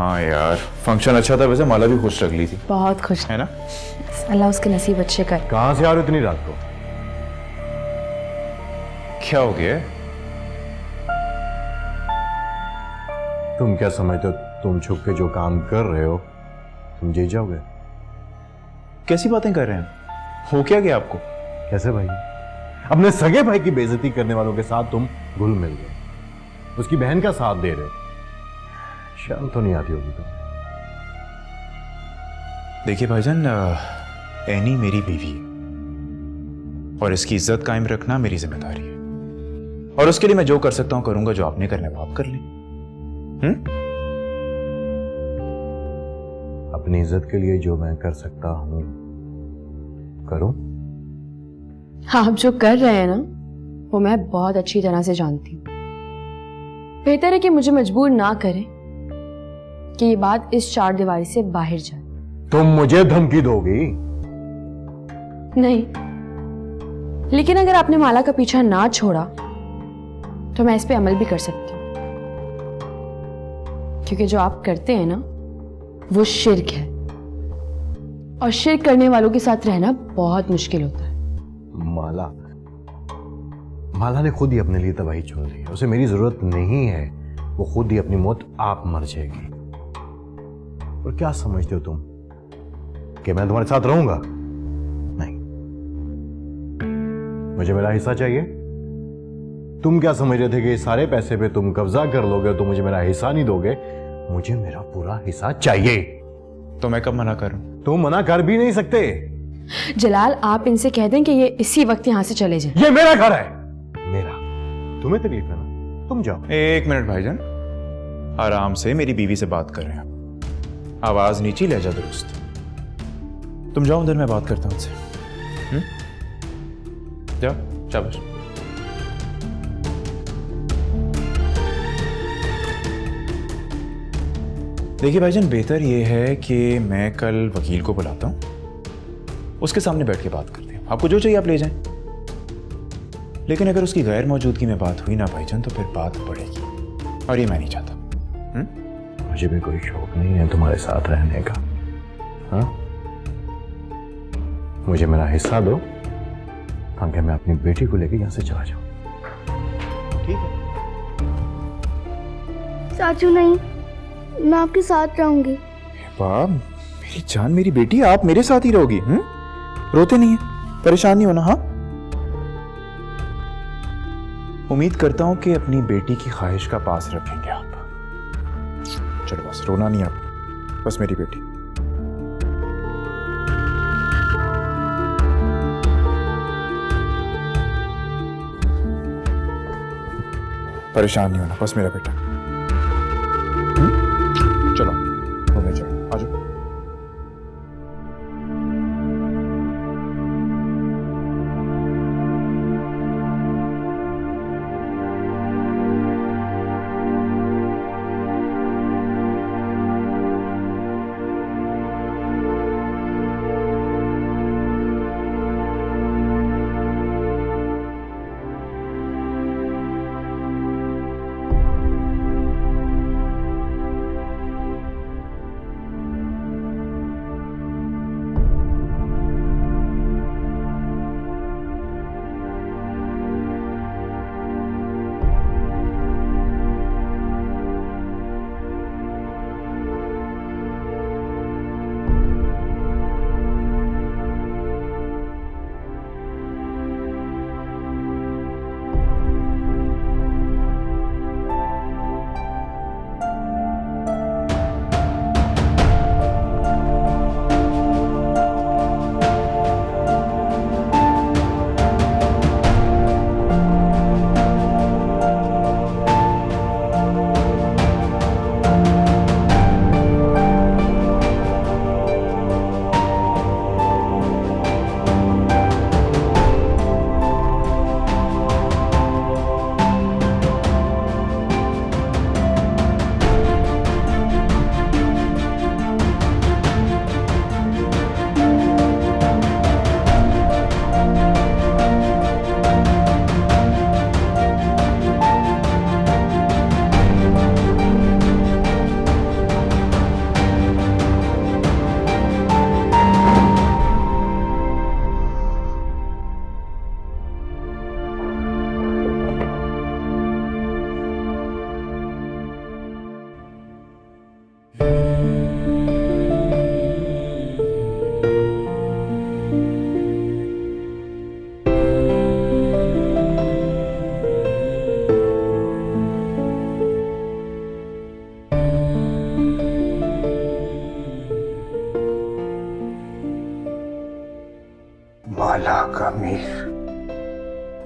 हाँ यार, फंक्शन अच्छा था वैसे, माला भी खुश रख ली थी। बहुत खुश है ना? अल्लाह उसके नसीब अच्छे कर। कहां से आ रहे हो इतनी रात को? क्या हो गया? तुम क्या समझते हो तुम छुप के जो काम कर रहे हो तुम जीत जाओगे? कैसी बातें कर रहे हैं? हो क्या गया आपको? कैसे भाई? अपने सगे भाई की बेइज्जती करने वालों के साथ तुम घुल मिल गए, उसकी बहन का साथ दे रहे हो। शर्म तो नहीं आती होगी तुम्हें? देखिए भाईजान, एनी मेरी बीवी है और इसकी इज्जत कायम रखना मेरी जिम्मेदारी है, और उसके लिए मैं जो कर सकता हूं करूंगा। जो आपने करना है वो आप कर लें। अपनी इज्जत के लिए जो मैं कर सकता हूं करूं? हाँ, आप जो कर रहे हैं ना वो मैं बहुत अच्छी तरह से जानती हूँ। बेहतर है कि मुझे मजबूर ना करें कि ये बात इस चार दीवारी से बाहर जाए। तुम मुझे धमकी दोगी? नहीं, लेकिन अगर आपने माला का पीछा ना छोड़ा तो मैं इस पे अमल भी कर सकती हूँ, क्योंकि जो आप करते हैं ना वो शिर्क है, और शिर्क करने वालों के साथ रहना बहुत मुश्किल होता है। माला ने खुद ही अपने लिए तबाही चुन ली है, उसे मेरी जरूरत नहीं है। वो खुद ही अपनी मौत आप मर जाएगी। और क्या समझते हो तुम कि मैं तुम्हारे साथ रहूंगा? नहीं, मुझे मेरा हिस्सा चाहिए। तुम क्या समझ रहे थे कि सारे पैसे पे तुम कब्जा कर लोगे तो मुझे मेरा हिस्सा नहीं दोगे? मुझे मेरा पूरा हिस्सा चाहिए। तो मैं कब मना करूं? तुम मना कर भी नहीं सकते। जलाल, आप इनसे कह दें कि ये इसी वक्त यहां से चले जाएं। ये मेरा घर है, मेरा। तुम्हें तकलीफ है ना, तुम जाओ। एक मिनट भाईजान, आराम से मेरी बीवी से बात कर रहे हैं। आवाज नीची, लहजा दुरुस्त। तुम जाओ उधर, मैं बात करता हूं उनसे। जाओ, शाबाश। देखिए भाईजान, बेहतर यह है कि मैं कल वकील को बुलाता हूं, उसके सामने बैठ के बात करते हैं। आपको जो चाहिए आप ले जाएं, लेकिन अगर उसकी गैर मौजूदगी में बात हुई ना भाईजान तो फिर बात बढ़ेगी, और ये मैं नहीं चाहता। मुझे भी कोई शौक नहीं है तुम्हारे साथ रहने का। हाँ, मुझे मेरा हिस्सा दो ताकि मैं अपनी बेटी को लेकर यहां से चला जाऊं। ठीक है? चाचू नहीं, मैं आपके साथ रहूंगी। बाप, मेरी जान, मेरी बेटी, आप मेरे साथ ही रहोगी? रोते नहीं है, परेशान नहीं होना। हाँ, उम्मीद करता हूं कि अपनी बेटी की ख्वाहिश का पास रखेंगे आप। चलो बस, रोना नहीं आप, बस मेरी बेटी। परेशान नहीं होना, बस मेरा बेटा। चलो घूमने चलो, आ जाओ।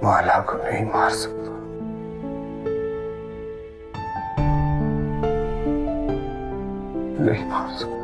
माला को नहीं मार सकता। नहीं मार सकता।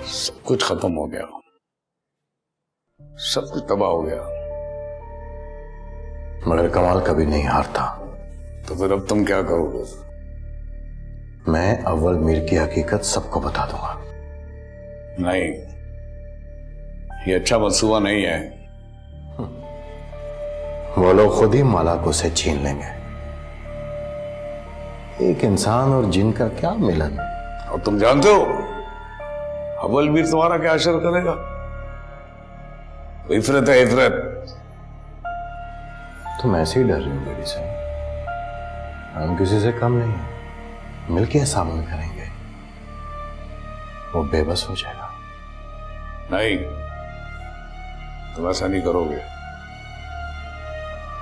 सब कुछ खत्म हो गया, सब कुछ तबाह हो गया। मगर कमाल कभी नहीं हारता। तो फिर अब तुम क्या करोगे? मैं अव्वल मीर की हकीकत सबको बता दूंगा। नहीं, ये अच्छा मंसूबा नहीं है। वो लोग खुद ही माला को से छीन लेंगे। एक इंसान और जिन का क्या मिलन। और तुम जानते हो अव्वल मीर तुम्हारा क्या असर करेगा? इफरत है इफरत। तुम ऐसे ही डर रहे हो मेरी से। हम किसी से कम नहीं है, मिलके सामना करेंगे। वो बेबस हो जाएगा। नहीं, तुम ऐसा नहीं करोगे।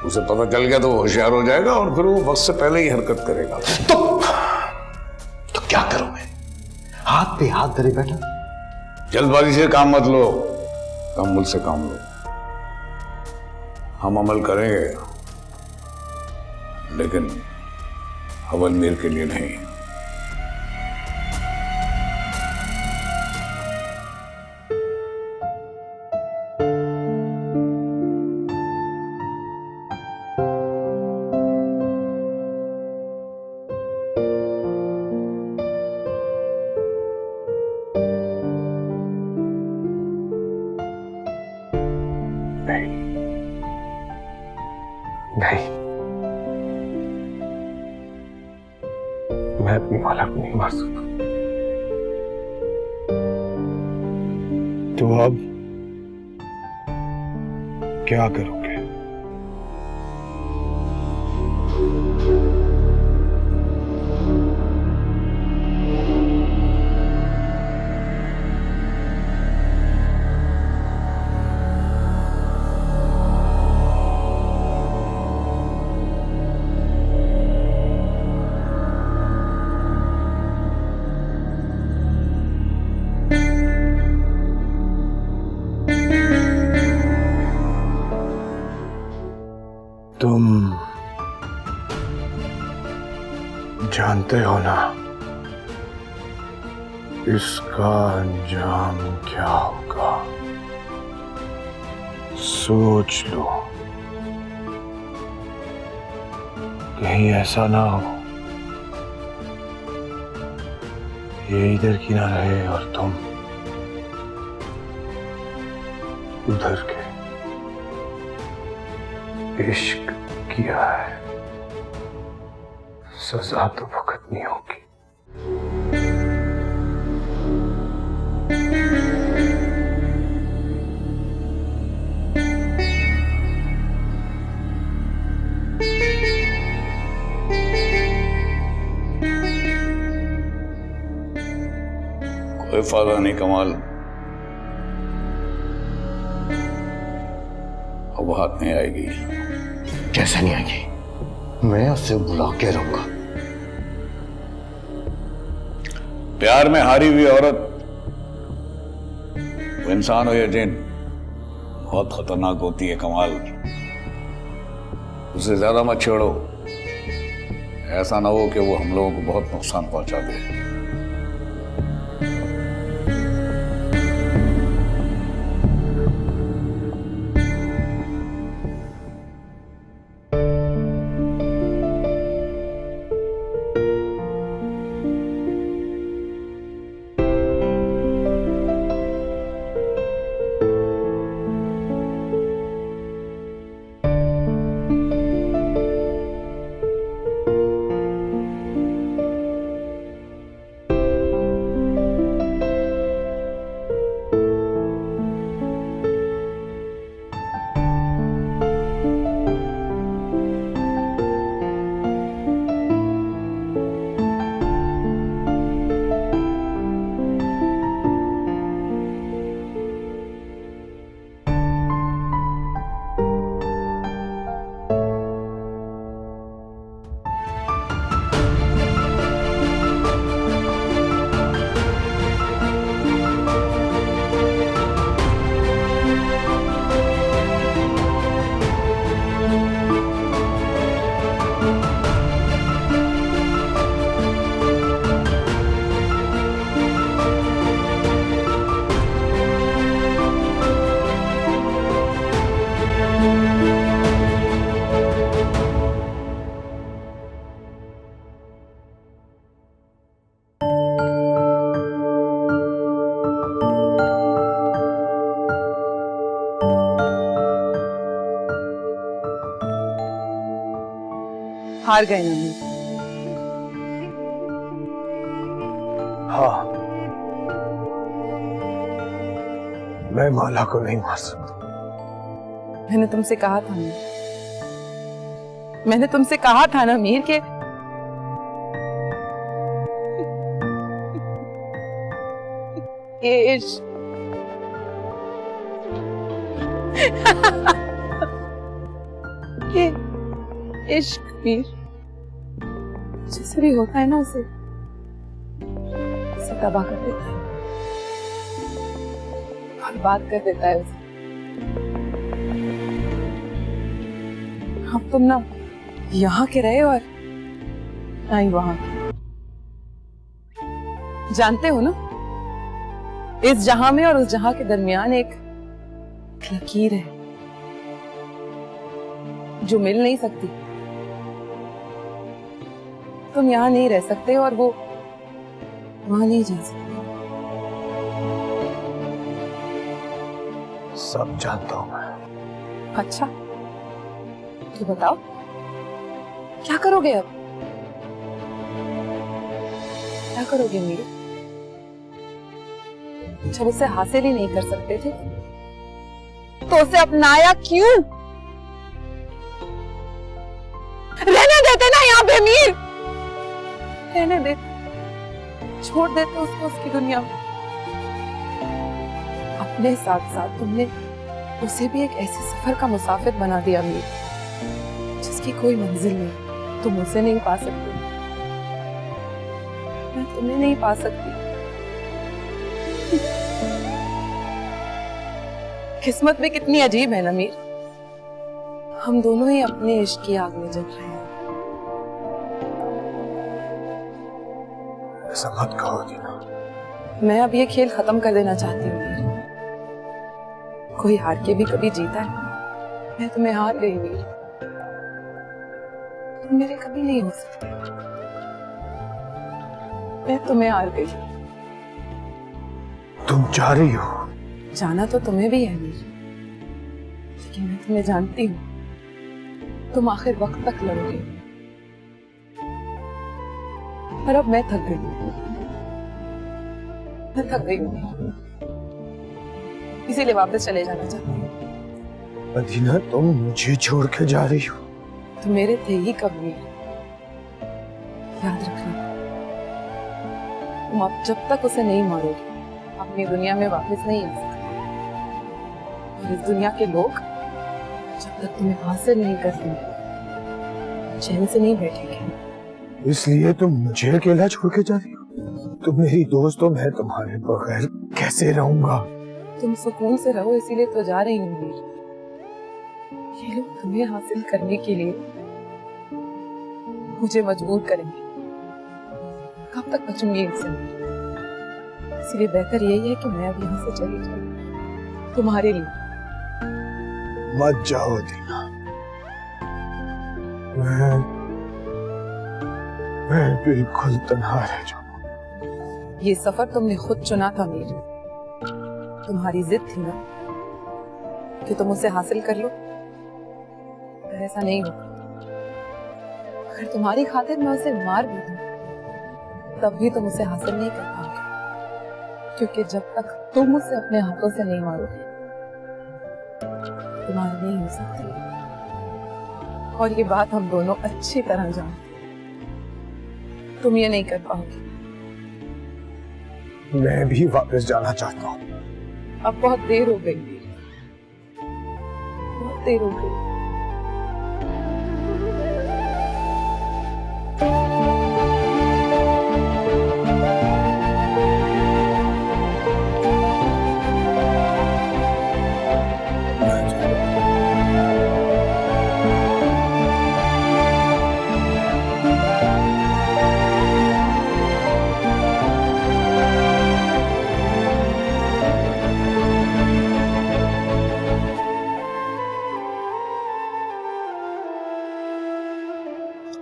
उसे पता चल गया तो वो होशियार हो जाएगा और फिर वो वक्त से पहले ही हरकत करेगा। तो क्या करूं मैं? हाथ पे हाथ धरे बैठा। जल्दबाजी से काम मत लो, तहम्मुल से काम लो। हम अमल करेंगे, लेकिन अव्वल मीर के लिए नहीं। नहीं, मैं अपनी माला को नहीं मार सकता। तो अब क्या करोगे? तुम जानते हो ना इसका अंजाम क्या होगा? सोच लो, कहीं ऐसा ना हो ये इधर की ना रहे और तुम उधर के। इश्क किया है, सजा तो भुगतनी होगी। कोई फायदा नहीं कमाल, अब हाथ नहीं आएगी। कैसे नहीं आएगी? मैं उसे बुला के रहूंगा। प्यार में हारी हुई औरत, वो इंसान हो या जिन, बहुत खतरनाक होती है कमाल। उसे ज्यादा मत छेड़ो, ऐसा ना हो कि वो हम लोगों को बहुत नुकसान पहुंचा दे। हार गए नंदी। हाँ, मैं माला को नहीं मार सकता। मैंने तुमसे कहा था ना, मैंने तुमसे कहा था ना मीर के ये इश्क ये इश्क मीर जैसे भी होता है ना उसे तबाह कर देता है, बर्बाद कर देता है उसे। अब तुम ना यहाँ के रहे और ना ही वहां के। जानते हो ना, इस जहां में और उस जहां के दरमियान एक लकीर है जो मिल नहीं सकती। तुम यहाँ नहीं रह सकते और वो वहां नहीं जा सकते। सब जानता हूं मैं। अच्छा, तो बताओ क्या करोगे अब? क्या करोगे मीर? जब उसे हासिल ही नहीं कर सकते थे तो उसे अपनाया क्यों? रहने देते ना यहाँ पे मीर, रहने देते, छोड़ देते उसको उसकी दुनिया में। अपने साथ साथ तुमने उसे भी एक ऐसे सफर का मुसाफिर बना दिया मीर जिसकी कोई मंजिल नहीं। तुम उसे नहीं पा सकती, मैं तुम्हें नहीं पा सकती। किस्मत भी कितनी अजीब है ना मीर, हम दोनों ही अपने इश्क की आग में जल रहे हैं। ऐसा मत कहो दीना। मैं अब ये खेल खत्म कर देना चाहती हूँ मीर। कोई हार के भी कभी जीता है, मैं तुम्हें हार गई मीर, तुम मेरे कभी नहीं हो सकते। मैं तुम्हें हार गई। तुम जा रही हो? जाना तो तुम्हें भी है मीर, लेकिन मैं तुम्हें जानती हूँ, तुम आखिर वक्त तक लड़ोगे। पर अब मैं थक गई, मैं थक गई हूँ, इसीलिए वापस चले जाना चाहती हूँ। अदीना, तुम मुझे छोड़ के जा रही हो? तुम मेरे थे ही कब मीर, याद रखना। तुम अब जब तक उसे नहीं मारोगे अपनी दुनिया में वापस नहीं आ सकते। और इस दुनिया के लोग जब तक तुम्हें हासिल नहीं कर लेंगे चैन से नहीं बैठेंगे। इसलिए तुम मुझे अकेला छोड़ के जा रही हो? तुम मेरी दोस्त हो, मैं तुम्हारे बगैर कैसे रहूंगा? तुम सुकून से रहो इसीलिए तो जा रही हूँ मीर। ये लोग तुम्हें हासिल करने के लिए मुझे मजबूर करेंगे। कब तक बचूंगी इनसे? इसलिए बेहतर यही है कि मैं अब यहाँ से चली जाऊँ तुम्हारे लिए। मत जाओ दीना, मैं बिल्कुल तन्हा रह जाऊंगा। ये सफर तुमने खुद चुना था मीर, तुम्हारी जिद थी ना कि तुम उसे हासिल कर लो, पर ऐसा नहीं होगा। अगर तुम्हारी खातिर मैं उसे मार भी दूं तब भी तुम उसे हासिल नहीं कर पाओगे, क्योंकि जब तक तुम उसे अपने हाथों से नहीं मारोगे तुम्हारी नहीं हो सकती। और ये बात हम दोनों अच्छी तरह जानते हैं, तुम ये नहीं कर पाओगे। मैं भी वापस जाना चाहता हूँ। अब बहुत देर हो गई, बहुत देर हो गई।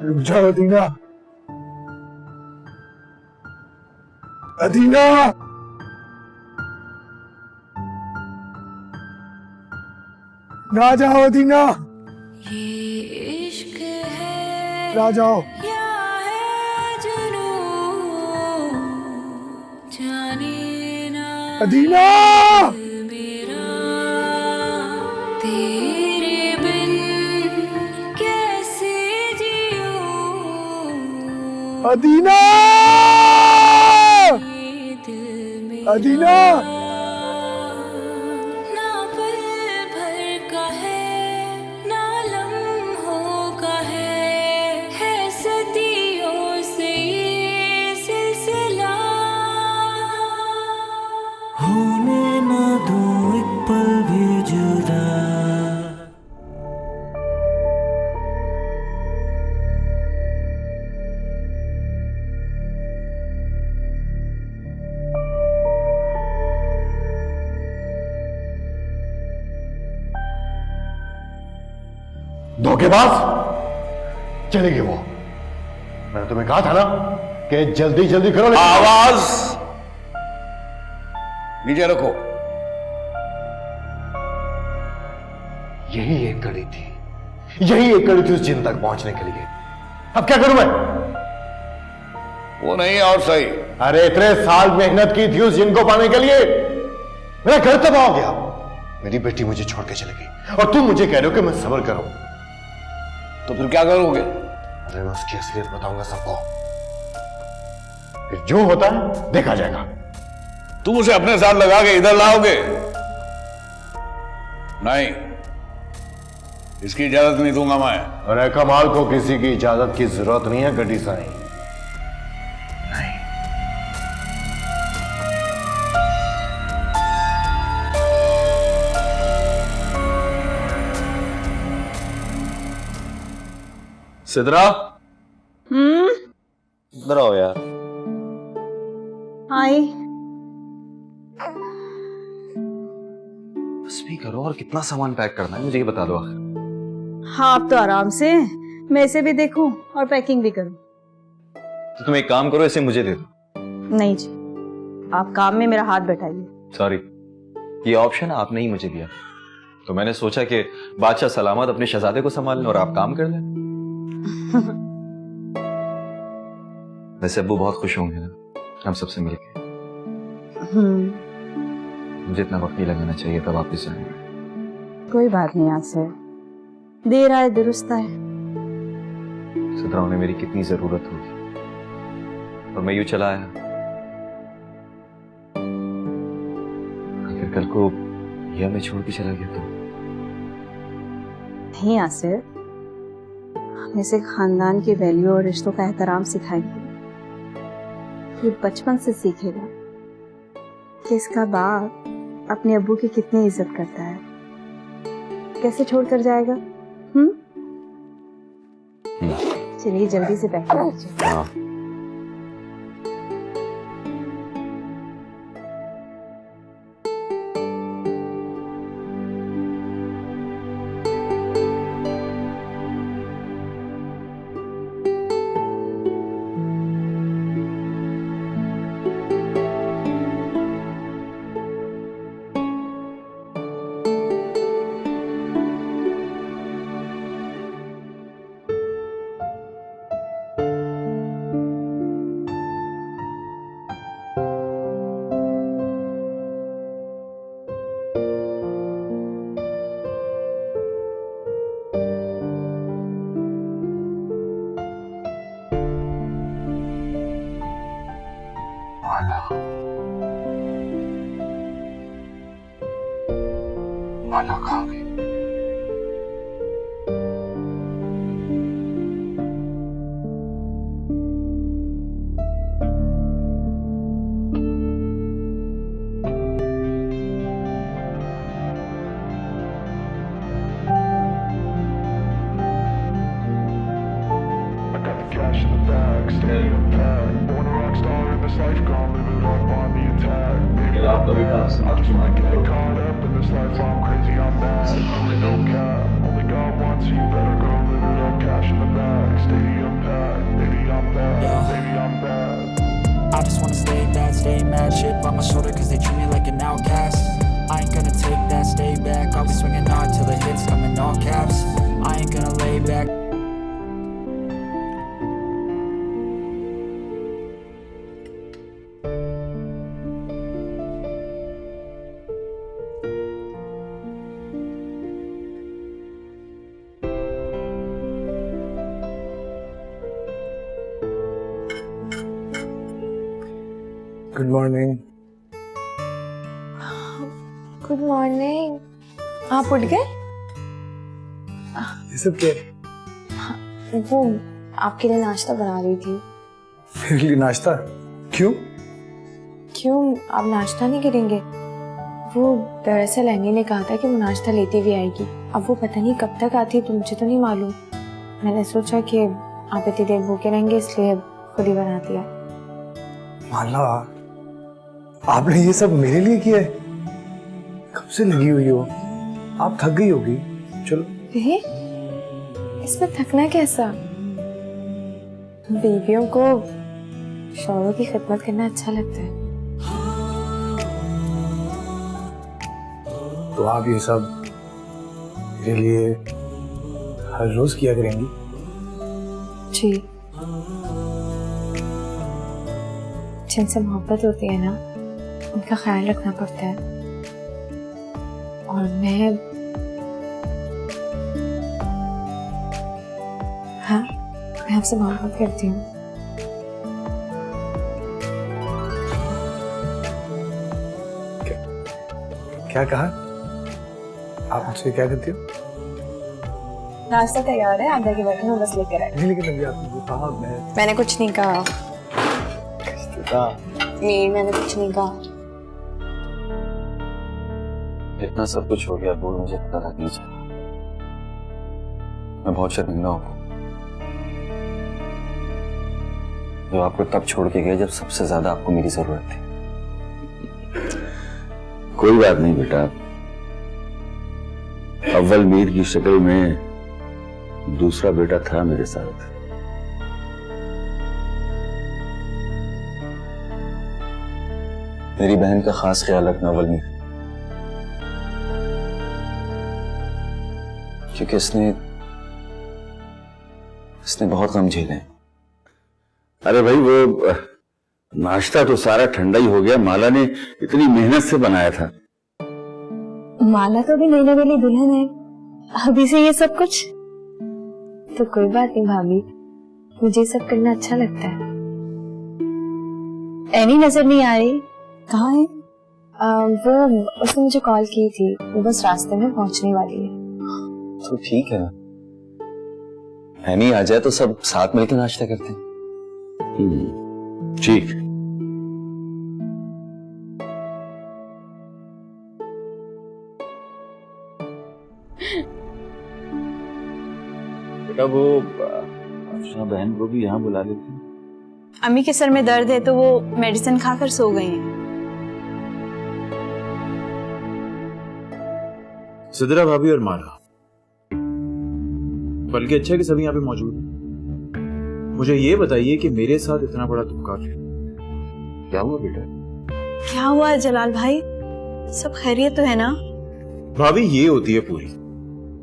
रुक जाओ अदीना, अदीना, ना जाओ अदीना, आ जाओ। अदीना! अदीना! अदीना! धोखेबाज! चली गई वो। मैंने तुम्हें कहा था ना कि जल्दी जल्दी करो। आवाज नीचे रखो। यही एक कड़ी थी, यही एक कड़ी थी उस जिन तक पहुंचने के लिए। अब क्या करूं मैं? वो नहीं और सही। अरे इतने साल मेहनत की थी उस जिन को पाने के लिए, मेरा घर तबाह हो गया। मेरी बेटी मुझे छोड़ के चली गई और तुम मुझे कह रहे हो कि मैं सब्र करूं। तो फिर क्या करोगे? अरे मैं उसकी असलियत बताऊंगा सबको, फिर जो होता है देखा जाएगा। तुम उसे अपने साथ लगा के इधर लाओगे? नहीं, इसकी इजाजत नहीं दूंगा मैं। अरे कमाल को किसी की इजाजत की जरूरत नहीं है गड्डी साईं। नहीं। सिद्रा, इधर आओ यार। हाय। बस भी करो, और कितना सामान पैक करना है मुझे ये बता दो आखिर। हाँ आप तो आराम से, मैं इसे भी देखूं और पैकिंग भी करूं। तो तुम एक काम करो, इसे मुझे दे दो। नहीं जी, आप काम में मेरा हाथ बैठाइए। सॉरी, ये ऑप्शन आपने ही मुझे दिया, तो मैंने सोचा कि बादशाह सलामत अपने शहजादे को संभाल लें और आप काम कर लें। वैसे अब्बू बहुत खुश होंगे ना हम सबसे मिलके। मुझे इतना वक्त नहीं लगाना चाहिए था वापस आने में। कोई बात नहीं, आज से देर आए दुरुस्त आए। सिद्रा, उन्हें मेरी कितनी जरूरत होगी और मैं यूं चला आया। अगर कल को ये हमें छोड़ के चला गया तो? नहीं आसिर, हम इसे खानदान की वैल्यू और रिश्तों का एहतराम सिखाएंगे। ये बचपन से सीखेगा कि इसका बाप अपने अब्बू की कितनी इज्जत करता है, कैसे छोड़कर जाएगा। चलिए जल्दी से पैक कर लीजिए। हाँ। माला खा गई। Cash in the bag, stay in bag. Born a rock star in this life, gone live it up on the attack. Baby, I just might get caught up in this life. I'm crazy, I'm mad. Only no cap, only God wants you. Better go live it up. Cash in the bag, stadium packed. Baby, I'm bad. Baby, I'm bad. I just wanna stay bad, stay mad. Shit on my shoulder 'cause they treat me like an outcast. I ain't gonna take that, stay back. I'll be swinging hard till the hits come in all caps. I ain't gonna lay back. Good morning. Good morning. आप उठ गए? ये सब क्या है? वो आपके लिए नाश्ता बना रही थी। मेरे लिए नाश्ता? क्यों? क्यों, आप नाश्ता नहीं करेंगे? वो दरअसल एनी ने कहा था कि वो नाश्ता लेती भी आएगी। अब वो पता नहीं कब तक आती है, तो मुझे तो नहीं मालूम। मैंने सोचा कि आप इतनी देर भूखे रहेंगे, इसलिए खुद ही बना दिया। माला, आपने ये सब मेरे लिए किया है? कब से लगी हुई हो? आप थक गई होगी। चलो। इसमें थकना कैसा? बीवियों को शौहरों की खिदमत करना अच्छा लगता है। तो आप ये सब मेरे लिए हर रोज किया करेंगी? जी, जिनसे मोहब्बत होती है ना, उनका ख्याल रखना पड़ता है। और मैं आपसे मोहब्बत करती हूँ। क्या कहा? आप मुझसे क्या करती हो? नाश्ता तैयार है, आधा के बैठे बस लेकर आए। नहीं, लेकिन अभी आपने कहा मैंने कुछ नहीं कहा। नहीं, मैंने कुछ नहीं कहा। इतना सब कुछ हो गया, बोल मुझे पता था नहीं चला। मैं बहुत शर्मिंदा हूँ। जो आपको तब छोड़ के गए जब सबसे ज्यादा आपको मेरी जरूरत थी। कोई बात नहीं बेटा, अव्वल मीर की शक्ल में दूसरा बेटा था मेरे साथ। मेरी बहन का खास ख्याल रखना अव्वल मीर, क्योंकि इसने बहुत गम झेले हैं। अरे भाई, वो नाश्ता तो सारा ठंडा ही हो गया। माला ने इतनी मेहनत से बनाया था। माला तो भी लेने वाली दुल्हन है, अभी से ये सब कुछ? तो कोई बात नहीं भाभी, मुझे सब करना अच्छा लगता है। एनी नजर नहीं आ रही, कहाँ है? वो उसने मुझे कॉल की थी, वो बस रास्ते में पहुंचने वाली है। तो ठीक है ना, एनी आ जाए तो सब साथ मिलकर नाश्ता करते हैं। ठीक। बेटा, वो अफशा बहन को भी यहाँ बुला लेते हैं। अम्मी के सर में दर्द है तो वो मेडिसिन खाकर सो गई हैं। सिद्रा भाभी और माला, बल्कि अच्छा है कि सभी यहाँ पे मौजूद हैं। मुझे ये बताइए कि मेरे साथ इतना बड़ा धोखा क्या हुआ बेटा? क्या हुआ जलाल भाई, सब खैरियत तो है ना? भाभी, ये होती है पूरी,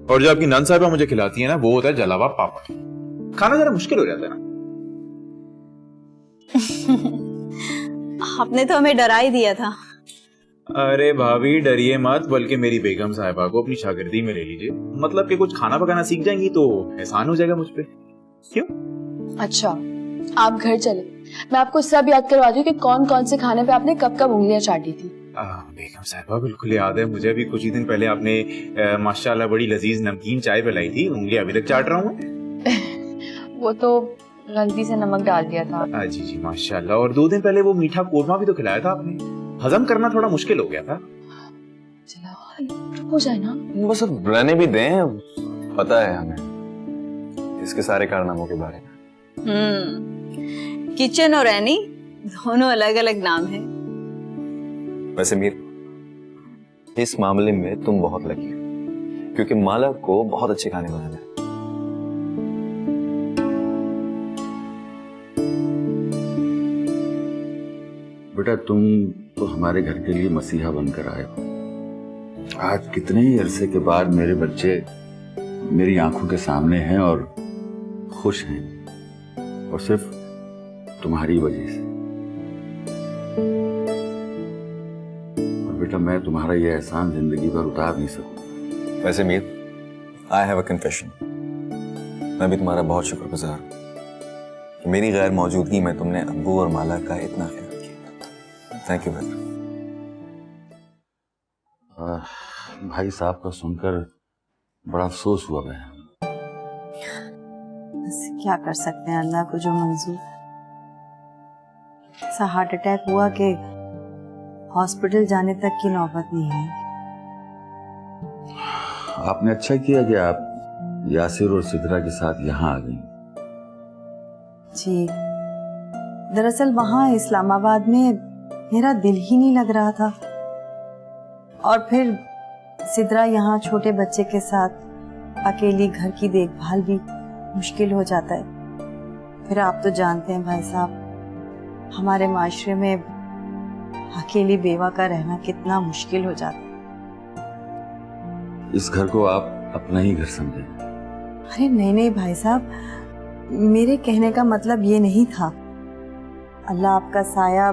और जो आपकी नन साहिबा मुझे खिलाती है ना, वो होता है जलावा पापड़। खाना जरा मुश्किल हो जाता है ना। आपने तो हमें डरा ही दिया था। अरे भाभी, डरिए मत, बल्कि मेरी बेगम साहिबा को अपनी शागिर्दी में ले लीजिए। मतलब कि कुछ खाना पकाना सीख जाएंगी तो एहसान हो जाएगा मुझ पे। क्यों? अच्छा, आप घर चले, मैं आपको सब याद करवा दूं कि कौन कौन से खाने पे आपने कब कब उंगलियां चाटी थी। बेगम साहिबा, बिल्कुल याद है मुझे। अभी कुछ ही दिन पहले आपने माशाल्लाह बड़ी लजीज नमकीन चाय पिलाई थी। उंगलियां अभी तक चाट रहा हूँ। वो तो गलती से नमक डाल दिया था। जी जी, माशाल्लाह। और 2 दिन पहले वो मीठा कोरमा भी तो खिलाया था आपने। हजम करना थोड़ा मुश्किल हो गया था। हो जाए ना, बस अब रहने भी दें, पता है हमें इसके सारे कारनामों के बारे में। किचन और एनी दोनों अलग अलग नाम है। वैसे मीर, इस मामले में तुम बहुत लकी हो, क्योंकि माला को बहुत अच्छे खाने बनाना है। बेटा, तुम तो हमारे घर के लिए मसीहा बनकर आए हो। आज कितने ही अरसे के बाद मेरे बच्चे मेरी आंखों के सामने हैं और खुश हैं, और सिर्फ तुम्हारी वजह से। और बेटा, मैं तुम्हारा ये एहसान जिंदगी भर उतार नहीं सकता। वैसे Mir, I have a confession. मैं भी तुम्हारा बहुत शुक्रगुजार हूँ कि मेरी गैर मौजूदगी में तुमने अब्बू और माला का इतना ख्याल किया। थैंक यू बेहतर। भाई साहब का सुनकर बड़ा अफसोस हुआ मैं। बस क्या कर सकते हैं, अल्लाह को जो मंजूर। ऐसा हार्ट अटैक हुआ कि हॉस्पिटल जाने तक की नौबत नहीं है। आपने अच्छा किया कि आप यासिर और सिद्रा के साथ यहाँ आ गई। जी, दरअसल वहाँ इस्लामाबाद में मेरा दिल ही नहीं लग रहा था, और फिर सिद्रा यहाँ छोटे बच्चे के साथ अकेली, घर की देखभाल भी मुश्किल हो जाता है। फिर आप तो जानते हैं भाई साहब, हमारे माशरे में अकेली बेवा का रहना कितना मुश्किल हो जाता है। इस घर को आप अपना ही घर समझे। अरे नहीं नहीं भाई साहब, मेरे कहने का मतलब ये नहीं था। अल्लाह आपका साया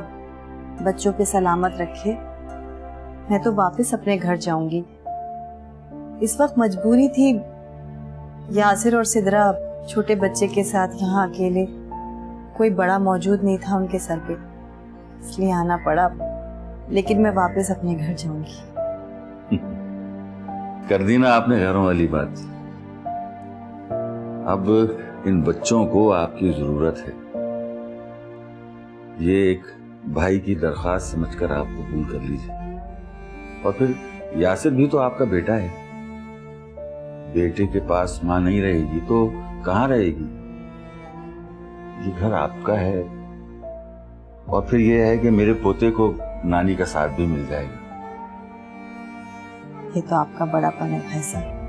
बच्चों पे सलामत रखे। मैं तो वापस अपने घर जाऊंगी। इस वक्त मजबूरी थी, यासिर और सिद्रा छोटे बच्चे के साथ यहाँ अकेले, कोई बड़ा मौजूद नहीं था उनके सर पे, इसलिए आना पड़ा। लेकिन मैं वापस अपने घर जाऊंगी। कर दी ना आपने घरों वाली बात। अब इन बच्चों को आपकी जरूरत है। ये एक भाई की दरखास्त समझकर आप कबूल कर लीजिए। और फिर यासिर भी तो आपका बेटा है। बेटे के पास माँ नहीं रहेगी तो कहाँ रहेगी? ये घर आपका है। और फिर ये है कि मेरे पोते को नानी का साथ भी मिल जाएगा। ये तो आपका बड़ापन है भाई साहब।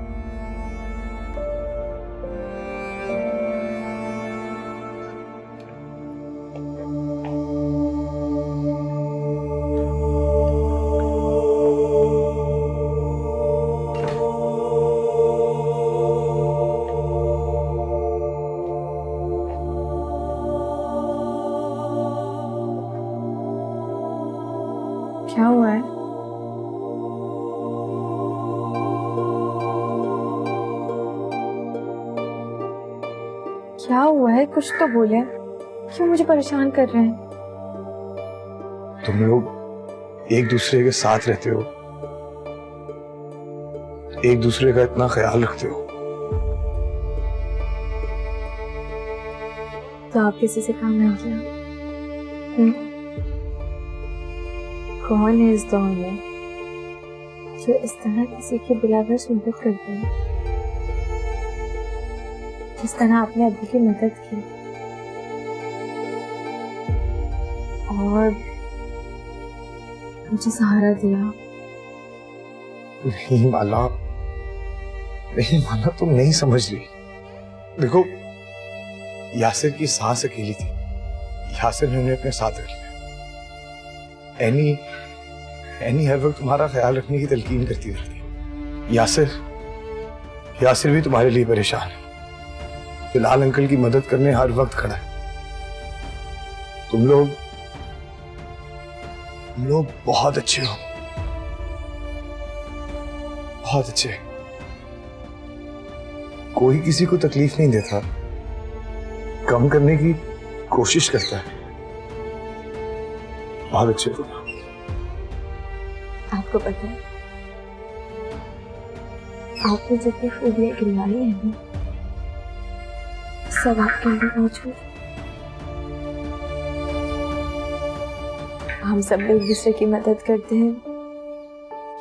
क्या हुआ है? क्या हुआ है? कुछ तो बोले। क्यों मुझे परेशान कर रहे हैं? तुम लोग एक दूसरे के साथ रहते हो, एक दूसरे का इतना ख्याल रखते हो, तो आप किसी से काम नहीं किया? कौन है इस दौर में जो इस तरह किसी की बिलावस मदद करते हैं, जिस तरह आपने अभी की मदद की और मुझे सहारा दिया? नहीं माला, नहीं माला, तुम नहीं समझ रही। देखो, यासिर की सांस अकेली थी, यासिर ने उन्हें अपने साथ रख लिया। एनी हर वक्त तुम्हारा ख्याल रखने की तलकीन करती रहती है। यासिर भी तुम्हारे लिए परेशान है। फिलहाल अंकल की मदद करने हर वक्त खड़ा है। तुम लोग बहुत अच्छे हो, बहुत अच्छे। कोई किसी को तकलीफ नहीं देता, कम करने की कोशिश करता है। बहुत अच्छे हो। आपको पता है, आपने जितनी खूबियां गिनवाई है ना, सब आपके अंदर मौजूद है। हम सब एक दूसरे की मदद करते हैं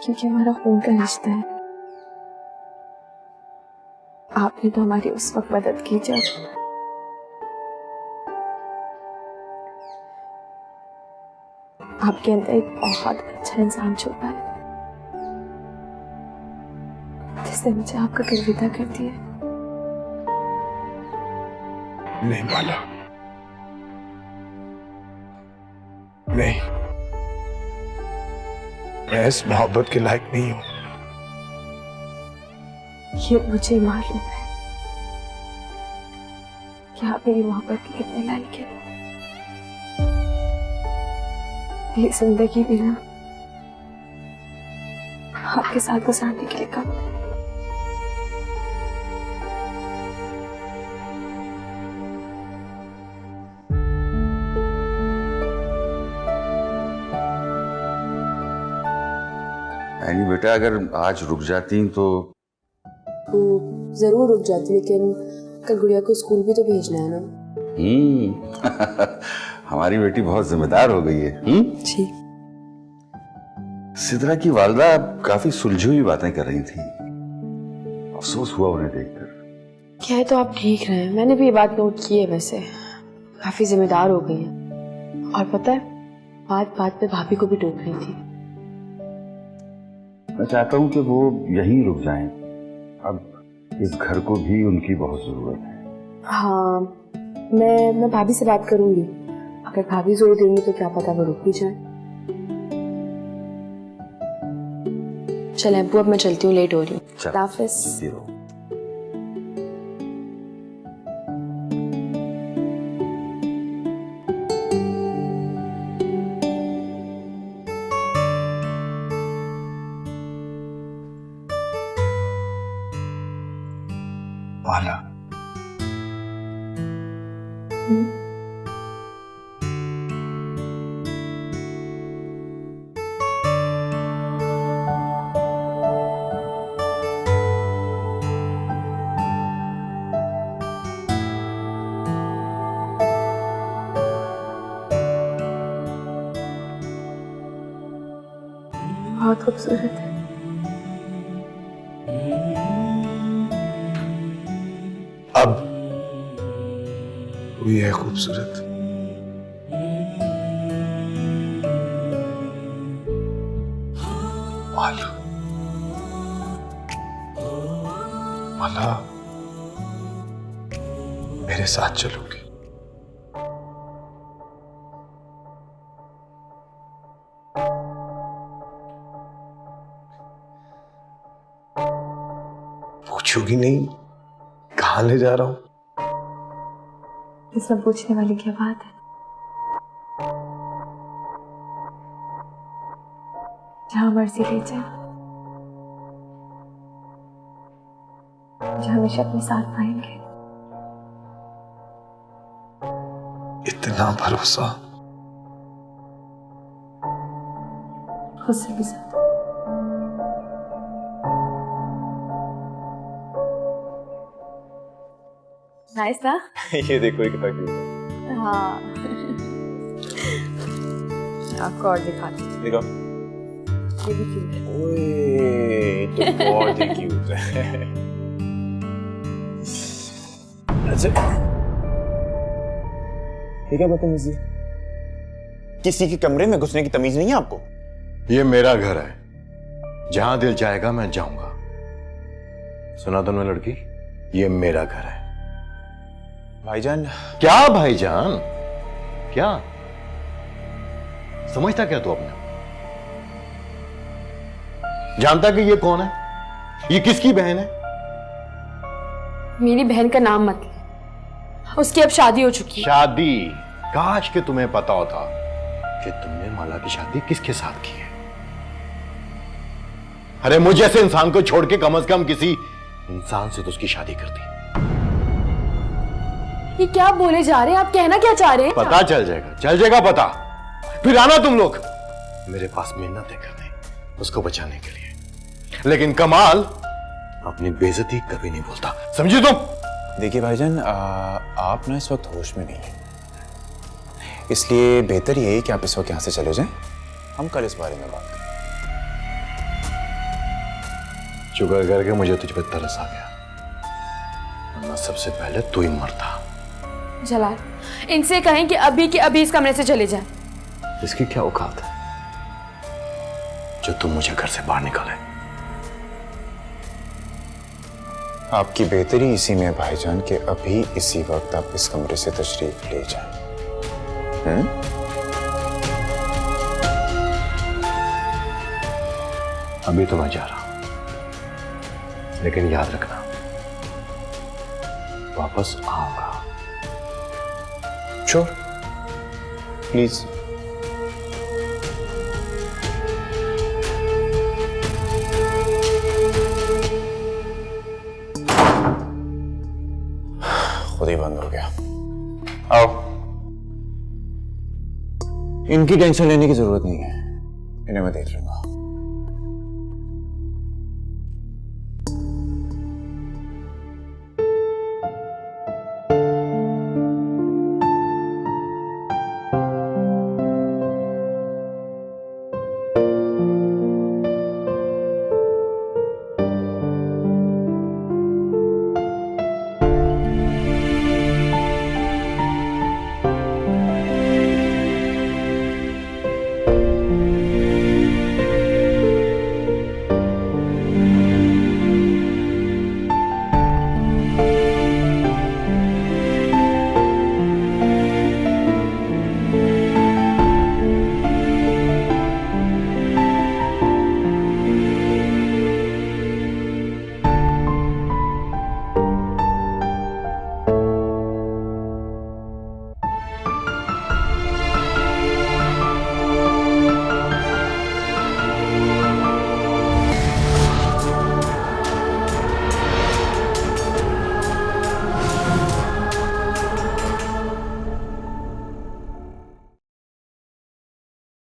क्योंकि हमारा खून का रिश्ता है। आपने तो हमारी उस वक्त मदद की जब आपके अंदर एक बहुत अच्छा इंसान छुपा है, जिसने मुझे आपका अलविदा कर दिया। नहीं माला, नहीं, मैं इस मोहब्बत के लायक नहीं हूं। ये मुझे मालूम है कि आप मेरी मोहब्बत के कितने लायक हैं। ये जिंदगी भी ना आपके साथ गुजारने के लिए कम है। नहीं बेटा, अगर आज रुक जाती तो जरूर रुक जाती, लेकिन कल गुड़िया को स्कूल भी तो भेजना है ना। हमारी बेटी बहुत जिम्मेदार हो गई है। जी। सिद्रा की वालदा काफी सुलझी हुई बातें कर रही थी, अफसोस हुआ उन्हें देखकर। क्या है तो आप ठीक रहे, मैंने भी ये बात नोट की है, वैसे काफी जिम्मेदार हो गई है। और पता है, बात बात पे भाभी को भी टोक रही थी। मैं चाहता हूँ कि वो यहीं रुक जाएं। अब इस घर को भी उनकी बहुत जरूरत है। हाँ, मैं भाभी से बात करूंगी। अगर भाभी जोर देंगी तो क्या पता वो रुक भी जाए। चले अब्बू, अब मैं चलती हूँ, लेट हो रही हूँ। हाफिज़। माला, बहुत खूबसूरत है। अब हुई है खूबसूरत। माला, माला, मेरे साथ चलोगी? पूछोगी नहीं कहाँ ले जा रहा हूं? इसमें पूछने वाली क्या बात है? जहां मर्जी ले जाए, जो हमेशा अपने साथ पाएंगे। इतना भरोसा? खुद से भी ज्यादा। नाइस ना? ये देखो ये कितना क्यूट है। हाँ। आपको और दिखाती हूँ। देखो। ये भी क्यूट है। ओए, तो बहुत ही क्यूट है। अच्छा, ये क्या बदतमीजी? किसी के कमरे में घुसने की तमीज नहीं है आपको? ये मेरा घर है, जहां दिल चाहेगा मैं जाऊंगा। सुना तुमने लड़की, ये मेरा घर है। भाईजान। क्या भाईजान? क्या समझता क्या तू अपने? जानता कि ये कौन है? ये किसकी बहन है? मेरी बहन का नाम मत ले, उसकी अब शादी हो चुकी है। शादी? काश कि तुम्हें पता होता कि तुमने माला की शादी किसके साथ की है। अरे मुझ जैसे इंसान को छोड़ के कम से कम किसी इंसान से तो उसकी शादी करती। ये क्या बोले जा रहे हैं आप? कहना क्या चाह रहे हैं? पता चल जाएगा पता। फिर आना तुम लोग मेरे पास मिन्नतें करने, उसको बचाने के लिए। लेकिन कमाल अपनी बेइज्जती कभी नहीं भूलता, समझे तुम? देखिए भाईजान, आप ना इस वक्त होश में नहीं है, इसलिए बेहतर यही कि आप इस वक्त यहां से चले जाएं। हम कल इस बारे में बात करें। शुक्र करके मुझे तुझ पर तरस आ गया, वरना सबसे पहले तू ही मरता। जलाल, इनसे कहें कि अभी के अभी इस कमरे से चले जाएं। इसकी क्या औकात है जो तुम मुझे घर से बाहर निकाले? आपकी बेहतरी इसी में भाईजान के अभी इसी वक्त आप इस कमरे से तशरीफ ले जाएं। अभी तो मैं जा रहा हूं, लेकिन याद रखना वापस आऊंगा। Sure, please. खुद ही बंद हो गया। आओ, इनकी टेंशन लेने की जरूरत नहीं है, इन्हें मैं देख लूंगा।